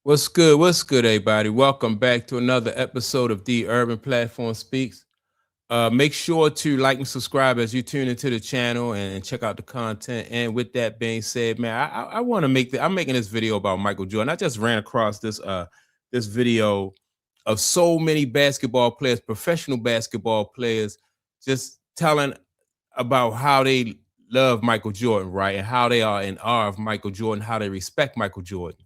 What's good? What's good, everybody? Welcome back to another episode of The Urban Platform Speaks. Make sure to like and subscribe as you tune into the channel and check out the content. And with that being said, man, I want to I'm making this video about Michael Jordan. I just ran across this video of so many basketball players, professional basketball players, just telling about how they love Michael Jordan, right? And how they are in awe of Michael Jordan, how they respect Michael Jordan.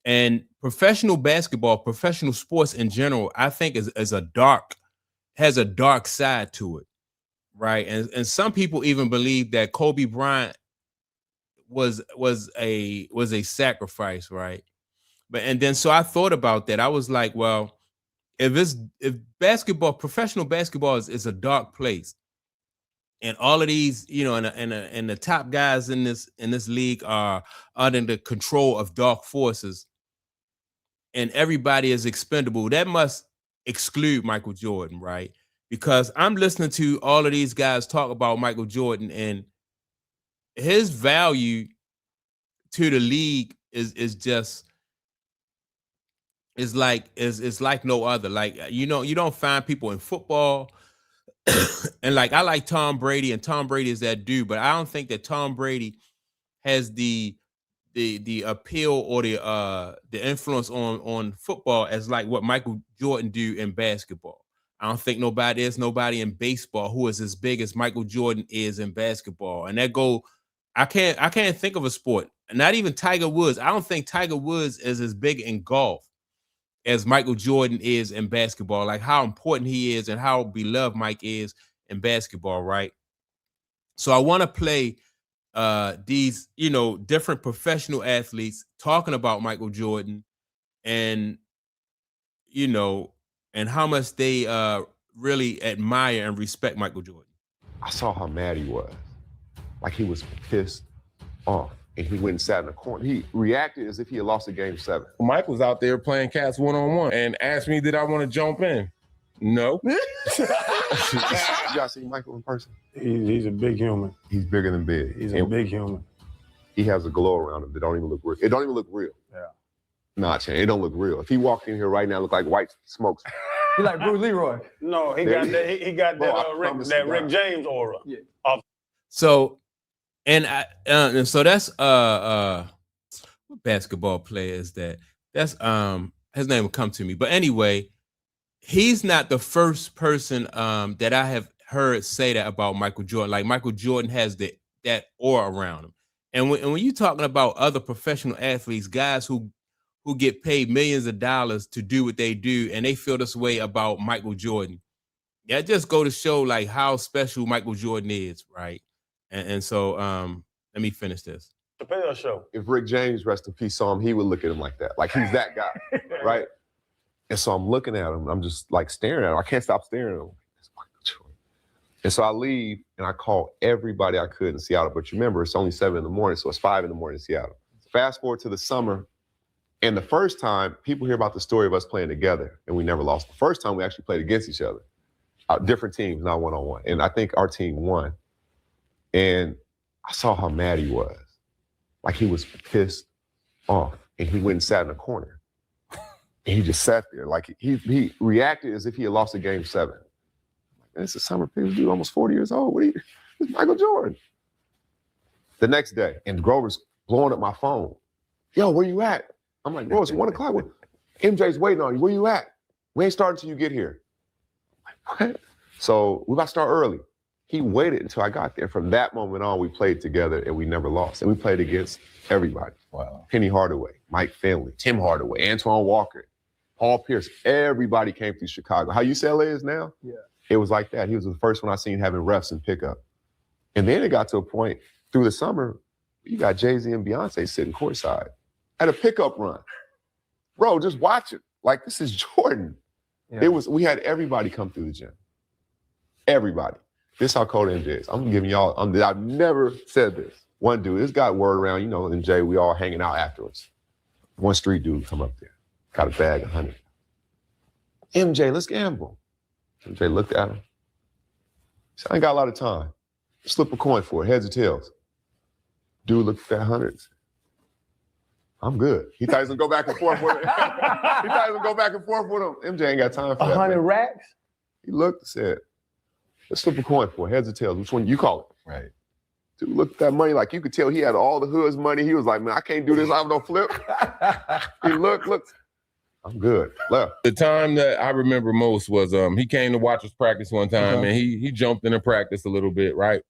And professional basketball, professional sports in general, I think has a dark side to it, right? And some people even believe that Kobe Bryant was a sacrifice, right? But and then so I thought about that. I was like, well, if basketball, professional basketball is a dark place, and all of these, and the top guys in this league are under the control of dark forces and everybody is expendable, that must exclude Michael Jordan, right? Because I'm listening to all of these guys talk about Michael Jordan and his value to the league is like no other. Like you don't find people in football and like I like Tom Brady and Tom Brady is that dude, but I don't think that Tom Brady has the appeal or the influence on football as like what Michael Jordan do in basketball. I don't think there's nobody in baseball who is as big as Michael Jordan is in basketball. And I can't think of a sport. Not even Tiger Woods. I don't think Tiger Woods is as big in golf as Michael Jordan is in basketball. Like how important he is and how beloved Mike is in basketball, right? So I want to play these different professional athletes talking about Michael Jordan and you know and how much they really admire and respect Michael Jordan. I saw how mad he was. Like he was pissed off. And he went and sat in the corner. He reacted as if he had lost a game 7. Mike was out there playing cats one-on-one and asked me, did I want to jump in? No. Y'all seen Michael in person? He's a big human. He's bigger than big. He's a big human. He has a glow around him that don't even look real. It don't even look real. Yeah. Nah, Chan, it don't look real. If he walked in here right now, it look like white smokes. He like Bruce Leroy. No, he got that. He got that Rick James aura. Yeah. So and so that's what basketball player is that? That's his name will come to me. But anyway, he's not the first person that I have heard say that about Michael Jordan. Like Michael Jordan has that aura around him. And when you're talking about other professional athletes, guys who get paid millions of dollars to do what they do, and they feel this way about Michael Jordan, that just go to show like how special Michael Jordan is, right? And so let me finish this. Chappelle show. If Rick James, rest in peace, saw him, he would look at him like that. Like he's that guy, right? And so I'm looking at him. I'm just like staring at him. I can't stop staring at him. It's Michael Jordan. And so I leave and I call everybody I could in Seattle. But remember, it's only 7 a.m, so it's 5 a.m. in Seattle. Fast forward to the summer. And the first time, people hear about the story of us playing together and we never lost. The first time we actually played against each other. Different teams, not one-on-one. And I think our team won. And I saw how mad he was. Like he was pissed off. And he went and sat in the corner. And he just sat there. Like he reacted as if he had lost a game 7. Like, this is summer. People dude almost 40 years old. It's Michael Jordan. The next day, and Grover's blowing up my phone. Yo, where you at? I'm like, bro, it's 1 o'clock. MJ's waiting on you. Where you at? We ain't starting until you get here. I'm like, what? So we about to start early. He waited until I got there. From that moment on, we played together and we never lost. And we played against everybody. Wow. Penny Hardaway, Mike Finley, Tim Hardaway, Antoine Walker, Paul Pierce. Everybody came through Chicago. How UCLA is now? Yeah. It was like that. He was the first one I seen having refs and pickup. And then it got to a point through the summer, you got Jay-Z and Beyonce sitting courtside at a pickup run. Bro, just watch it. Like, this is Jordan. Yeah. We had everybody come through the gym. Everybody. This is how cold MJ is. I'm giving y'all, I've never said this. One dude, this got word around, MJ, we all hanging out afterwards. One street dude come up there, got a bag of 100. MJ, let's gamble. MJ looked at him. He said, I ain't got a lot of time. Slip a coin for it, heads or tails. Dude looked at that 100. I'm good. He thought he was gonna go back and forth with him. He thought he was gonna go back and forth with him. MJ ain't got time for that. 100 racks? He looked and said, let's flip a coin for heads or tails. Which one you call it? Right. Dude looked at that money like you could tell he had all the hood's money. He was like, man, I can't do this. I have no flip. He looked. I'm good. Left. The time that I remember most was he came to watch us practice one time, and he jumped into practice a little bit, right?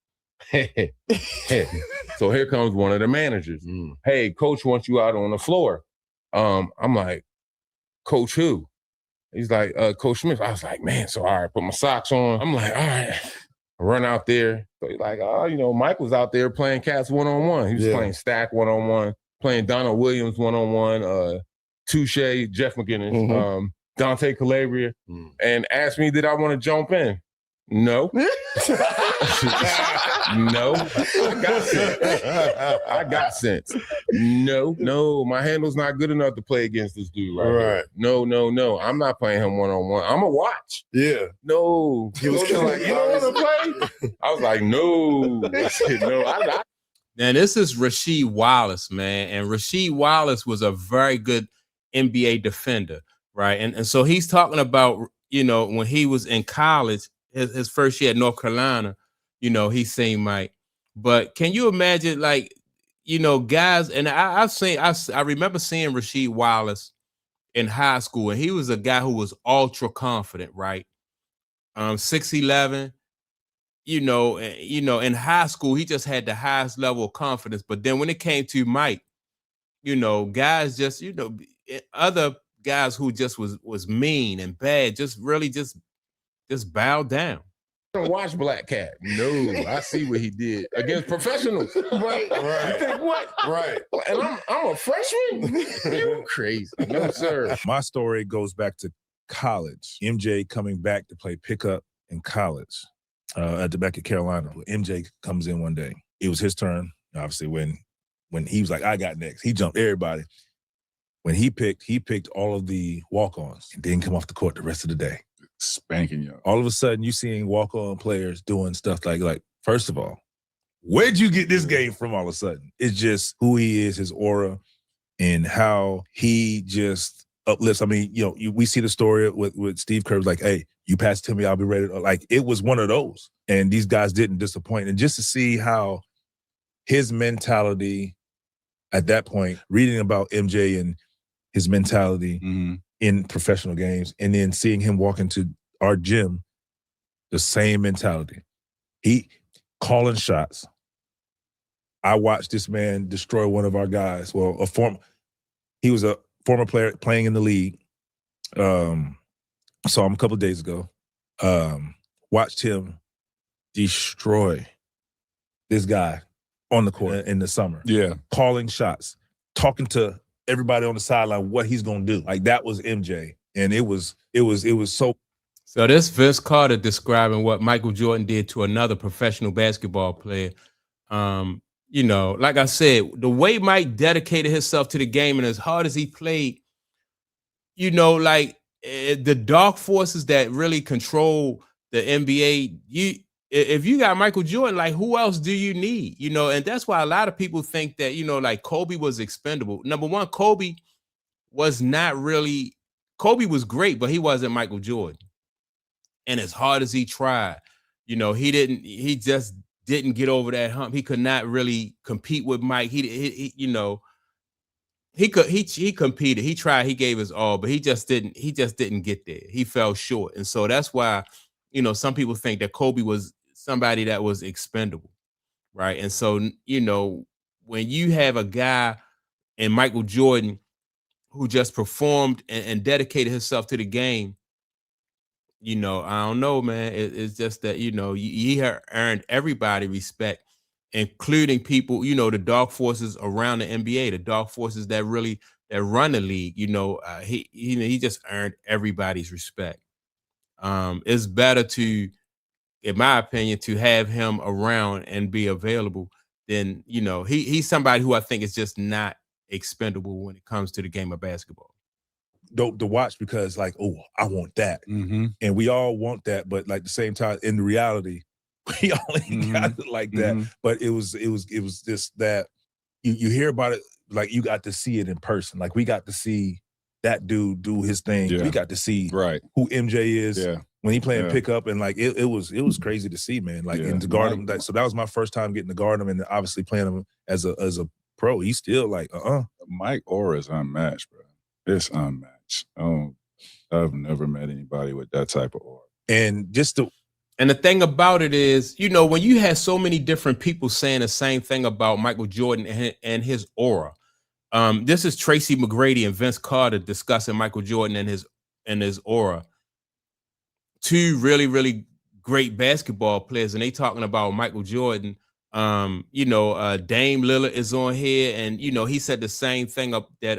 So here comes one of the managers. Hey, coach wants you out on the floor. I'm like, coach who? He's like, Coach Smith. I was like, man, so all right, put my socks on. I'm like, all right. I run out there. So he's like, Mike was out there playing cats one-on-one. He was playing Stack one-on-one, playing Donald Williams one-on-one, Touche, Jeff McGinnis, Dante Calabria, and asked me, did I want to jump in? No. No. I got sense. No. My handle's not good enough to play against this dude right here. No. I'm not playing him one-on-one. I'm a watch. Yeah. No. He was like, you don't want to play? I was like, no. I said, no. Now, this is Rasheed Wallace, man. And Rasheed Wallace was a very good NBA defender, right? And so he's talking about, when he was in college, his first year at North Carolina, he seen Mike. But can you imagine, guys, and I remember seeing Rasheed Wallace in high school, and he was a guy who was ultra confident, right? 6'11", in high school, he just had the highest level of confidence. But then when it came to Mike, guys just, other guys who just was mean and bad, just really just bowed down. I don't watch Black Cat. No, I see what he did against professionals. Right. You think what? Right. And I'm a freshman? You crazy. No, sir. My story goes back to college. MJ coming back to play pickup in college back at Carolina. MJ comes in one day. It was his turn, obviously, when he was like, I got next. He jumped everybody. When he picked all of the walk-ons and didn't come off the court the rest of the day. Spanking you. All of a sudden, you seeing walk-on players doing stuff like, first of all, where'd you get this game from all of a sudden? It's just who he is, his aura, and how he just uplifts. I mean, we see the story with Steve Kerr, like, hey, you pass it to me, I'll be ready. Like, it was one of those. And these guys didn't disappoint. And just to see how his mentality at that point, reading about MJ and his mentality in professional games, and then seeing him walk into our gym, the same mentality. He calling shots. I watched this man destroy one of our guys. Well, he was a former player playing in the league. Saw him a couple of days ago. Watched him destroy this guy on the court in the summer. Yeah. Calling shots, talking to everybody on the sideline what he's gonna do. Like, that was MJ. And it was so. So this Vince Carter describing what Michael Jordan did to another professional basketball player. Like I said, the way Mike dedicated himself to the game and as hard as he played, the dark forces that really control the NBA, if you got Michael Jordan, like, who else do you need? And that's why a lot of people think that, like, Kobe was expendable. Number one, Kobe was great, but he wasn't Michael Jordan. And as hard as he tried, he just didn't get over that hump. He could not really compete with Mike. He competed. He tried, he gave his all, but he just didn't get there. He fell short. And so that's why, some people think that Kobe was somebody that was expendable, right? And so, when you have a guy in Michael Jordan who just performed and dedicated himself to the game, I don't know, man. It's just that, he earned everybody respect, including people, the dark forces around the NBA, the dark forces that run the league. He just earned everybody's respect. It's better to, in my opinion, to have him around and be available than, he's somebody who I think is just not expendable when it comes to the game of basketball. Dope to watch because, like, oh, I want that. And we all want that, but like the same time, in reality, we only got it like that. But it was just that you hear about it like you got to see it in person. Like we got to see that dude do his thing. Yeah. We got to see Right. who MJ is Yeah. when he playing Yeah. pickup, and like it was crazy to see, man. Like Yeah. and to guard him. So that was my first time getting to guard him, and obviously playing him as a pro. He's still like Mike aura is unmatched, bro. It's unmatched. I've never met anybody with that type of aura. And And the thing about it is, you know, when you have so many different people saying the same thing about Michael Jordan and his aura. This is Tracy McGrady and Vince Carter discussing Michael Jordan and his aura. Two really, really great basketball players, and they talking about Michael Jordan. Dame Lillard is on here, and you know, he said the same thing up that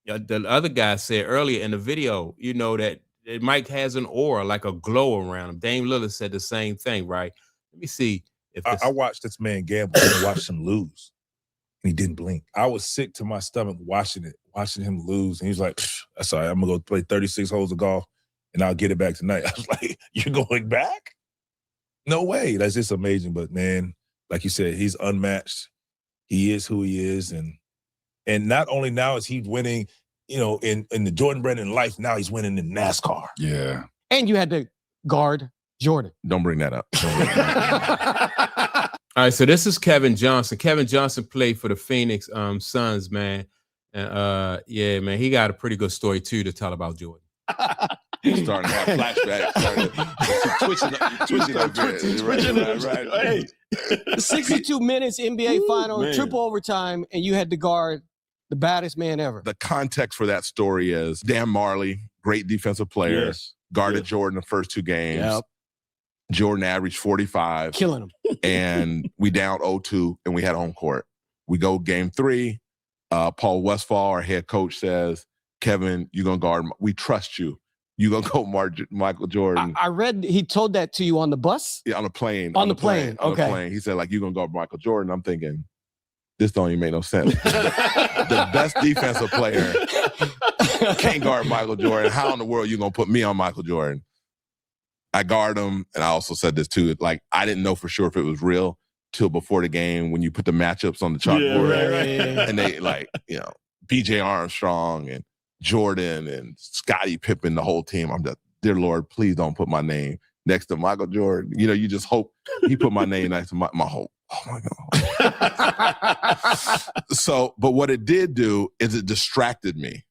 the other guy said earlier in the video, you know, that Mike has an aura, like a glow around him. Dame Lillard said the same thing, right? Let me see if I watched this man gamble and watched him lose. And he didn't blink. I was sick to my stomach watching him lose. And he was like, that's all right, I'm gonna go play 36 holes of golf and I'll get it back tonight. I was like, you're going back? No way. That's just amazing. But man, like you said, he's unmatched. He is who he is. And not only now is he winning, you know, in the Jordan brand in life, now he's winning in NASCAR. Yeah. And you had to guard Jordan. Don't bring that up. All right, so this is Kevin Johnson. Kevin Johnson played for the Phoenix Suns, man. And yeah, man, he got a pretty good story too to tell about Jordan. He's starting to have flashbacks. Twitching up. Right. Hey, 62 minutes, NBA final, man. triple overtime, and you had to guard the baddest man ever. The context for that story is Dan Marley, great defensive player, Yes. guarded Jordan the first two games. Yep. Jordan averaged 45. Killing him. And we down 0-2, and we had home court. We go game 3. Paul Westphal, our head coach, says, Kevin, you're going to guard. We trust you. You're going to go Michael Jordan. I read he told that to you on the bus? Yeah, on the plane. On the plane. On Okay. the plane. He said, like, you're going to guard Michael Jordan. I'm thinking, this don't even make no sense. The best defensive player can't guard Michael Jordan. How in the world are you going to put me on Michael Jordan? I guard him, and I also said this too. Like, I didn't know for sure if it was real till before the game when you put the matchups on the chalkboard. right. And they, like, you know, B.J. Armstrong and Jordan and Scottie Pippen, the whole team. I'm just, dear Lord, please don't put my name next to Michael Jordan. You know, you just hope he put my name next to my hope. Oh my God. So, but what it did do is it distracted me.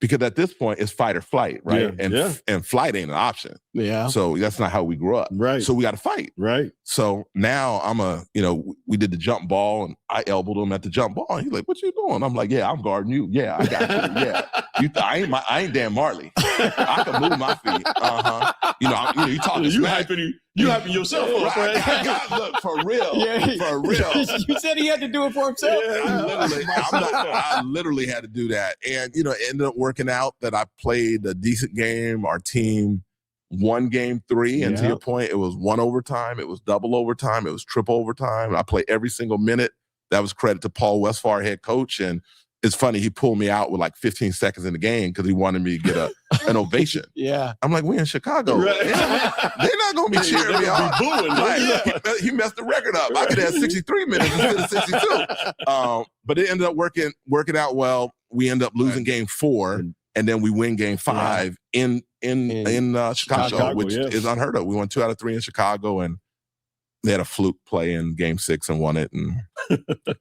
Because at this point, it's fight or flight, right? And flight ain't an option. Yeah. So that's not how we grew up. Right. So we got to fight. Right. So now we did the jump ball, and I elbowed him at the jump ball. And he's like, what you doing? I'm like, yeah, I'm guarding you. Yeah, I got you. Yeah. I ain't Dan Marley. I can move my feet. Uh-huh. You talking You smack. hyping yourself up, right? Look, for real. Yeah. For real. You said he had to do it for himself. I literally had to do that. And, it ended up working out that I played a decent game. Our team won game 3. And to your point, it was 1 overtime. It was double overtime. It was triple overtime. I played every single minute. That was credit to Paul Westphal, our head coach. And it's funny, he pulled me out with like 15 seconds in the game because he wanted me to get an ovation. Yeah. I'm like, we in Chicago. Right. They're not going to be cheering me on. He messed the record up. I could have 63 minutes instead of 62. But it ended up working out well. We ended up losing game 4, and then we win game 5 in Chicago, which is unheard of. We won 2 out of 3 in Chicago, and they had a fluke play in game 6 and won it and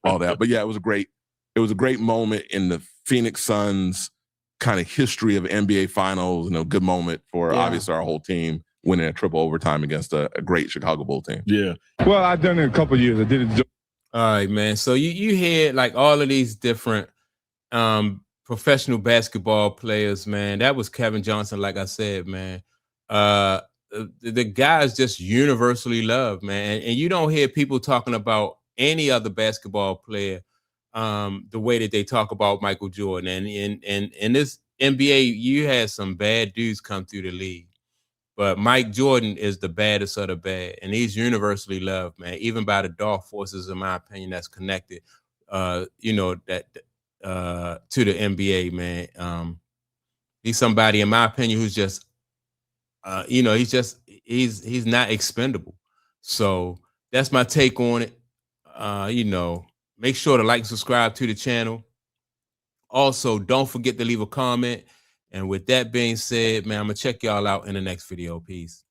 all that. But yeah, it was a great moment in the Phoenix Suns kind of history of NBA finals, and a good moment for obviously our whole team winning a triple overtime against a great Chicago Bulls team. Yeah. Well, I've done it a couple of years. I did it. All right, man. So you hear like all of these different professional basketball players, man. That was Kevin Johnson, like I said, man. The guy is just universally loved, man. And you don't hear people talking about any other basketball player the way that they talk about Michael Jordan. And in this NBA, you had some bad dudes come through the league. But Mike Jordan is the baddest of the bad, and he's universally loved, man, even by the dark forces, in my opinion, that's connected, to the NBA, man. He's somebody, in my opinion, who's just, he's not expendable. So that's my take on it. Make sure to like and subscribe to the channel. Also, don't forget to leave a comment. And with that being said, man, I'm going to check y'all out in the next video. Peace.